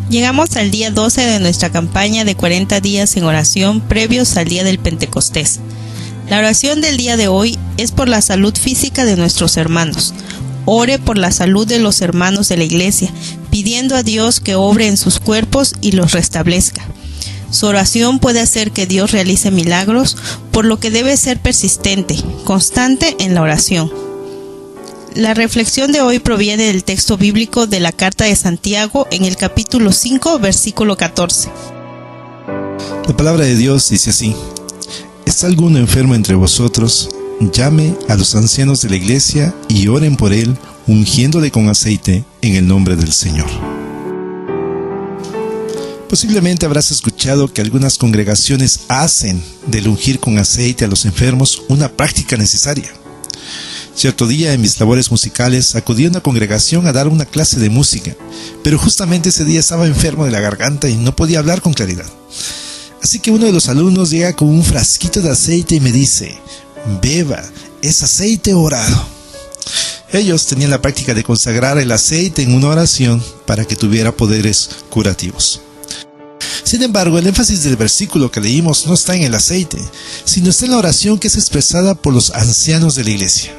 Llegamos al día 12 de nuestra campaña de 40 días en oración previos al día del Pentecostés. La oración del día de hoy es por la salud física de nuestros hermanos. Ore por la salud de los hermanos de la iglesia, pidiendo a Dios que obre en sus cuerpos y los restablezca. Su oración puede hacer que Dios realice milagros, por lo que debe ser persistente, constante en la oración. La reflexión de hoy proviene del texto bíblico de la carta de Santiago en el capítulo 5, versículo 14. La palabra de Dios dice así: ¿está alguno enfermo entre vosotros? Llame a los ancianos de la iglesia y oren por él, ungiéndole con aceite en el nombre del Señor. Posiblemente habrás escuchado que algunas congregaciones hacen del ungir con aceite a los enfermos una práctica necesaria. Cierto día, en mis labores musicales, acudí a una congregación a dar una clase de música, pero justamente ese día estaba enfermo de la garganta y no podía hablar con claridad. Así que uno de los alumnos llega con un frasquito de aceite y me dice: beba, es aceite orado. Ellos tenían la práctica de consagrar el aceite en una oración para que tuviera poderes curativos. Sin embargo, el énfasis del versículo que leímos no está en el aceite, sino está en la oración que es expresada por los ancianos de la iglesia.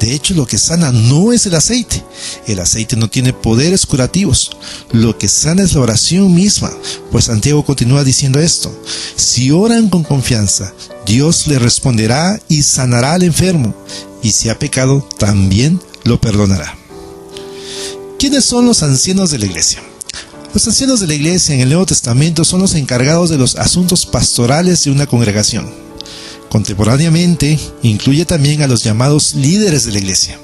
De hecho, lo que sana no es el aceite. El aceite no tiene poderes curativos. Lo que sana es la oración misma, pues Santiago continúa diciendo esto: si oran con confianza, Dios le responderá y sanará al enfermo, y si ha pecado, también lo perdonará. ¿Quiénes son los ancianos de la iglesia? Los ancianos de la iglesia en el Nuevo Testamento son los encargados de los asuntos pastorales de una congregación. Contemporáneamente, incluye también a los llamados líderes de la iglesia.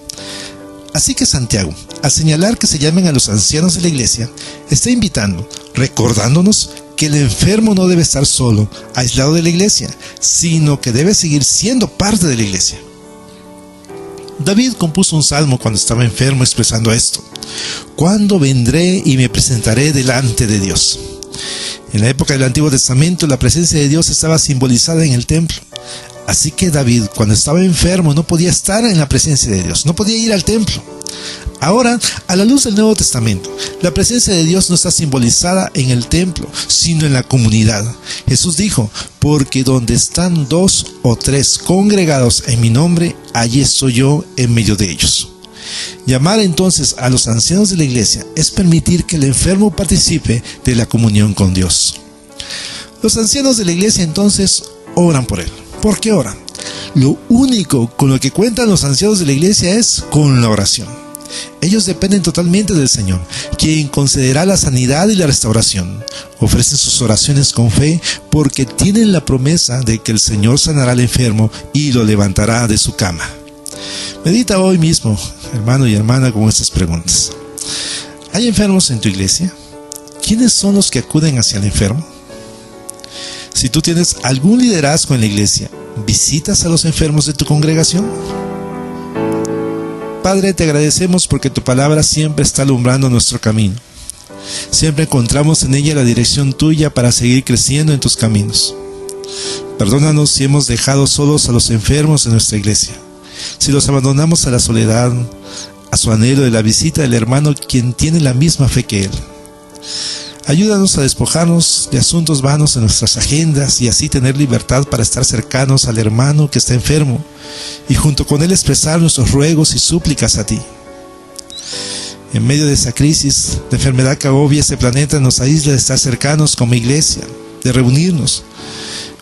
Así que Santiago, al señalar que se llamen a los ancianos de la iglesia, está invitando, recordándonos que el enfermo no debe estar solo, aislado de la iglesia, sino que debe seguir siendo parte de la iglesia. David compuso un salmo cuando estaba enfermo expresando esto: ¿cuándo vendré y me presentaré delante de Dios? En la época del Antiguo Testamento, la presencia de Dios estaba simbolizada en el templo. Así que David, cuando estaba enfermo, no podía estar en la presencia de Dios, no podía ir al templo. Ahora, a la luz del Nuevo Testamento, la presencia de Dios no está simbolizada en el templo, sino en la comunidad. Jesús dijo: porque donde están 2 o 3 congregados en mi nombre, allí estoy yo en medio de ellos. Llamar entonces a los ancianos de la iglesia es permitir que el enfermo participe de la comunión con Dios. Los ancianos de la iglesia entonces oran por él. ¿Por qué oran? Lo único con lo que cuentan los ancianos de la iglesia es con la oración. Ellos dependen totalmente del Señor, quien concederá la sanidad y la restauración. Ofrecen sus oraciones con fe porque tienen la promesa de que el Señor sanará al enfermo y lo levantará de su cama. Medita hoy mismo, hermano y hermana, con estas preguntas. ¿Hay enfermos en tu iglesia? ¿Quiénes son los que acuden hacia el enfermo? Si tú tienes algún liderazgo en la iglesia, ¿visitas a los enfermos de tu congregación? Padre, te agradecemos porque tu palabra siempre está alumbrando nuestro camino. Siempre encontramos en ella la dirección tuya para seguir creciendo en tus caminos. Perdónanos si hemos dejado solos a los enfermos de nuestra iglesia, si los abandonamos a la soledad, a su anhelo de la visita del hermano quien tiene la misma fe que él. Ayúdanos a despojarnos de asuntos vanos en nuestras agendas y así tener libertad para estar cercanos al hermano que está enfermo y junto con él expresar nuestros ruegos y súplicas a ti. En medio de esa crisis de enfermedad que agobia este planeta, nos aísla de estar cercanos como iglesia, de reunirnos.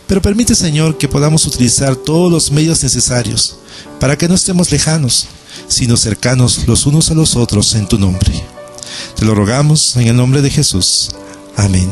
Pero permite, Señor, que podamos utilizar todos los medios necesarios para que no estemos lejanos, sino cercanos los unos a los otros en tu nombre. Te lo rogamos en el nombre de Jesús. Amén.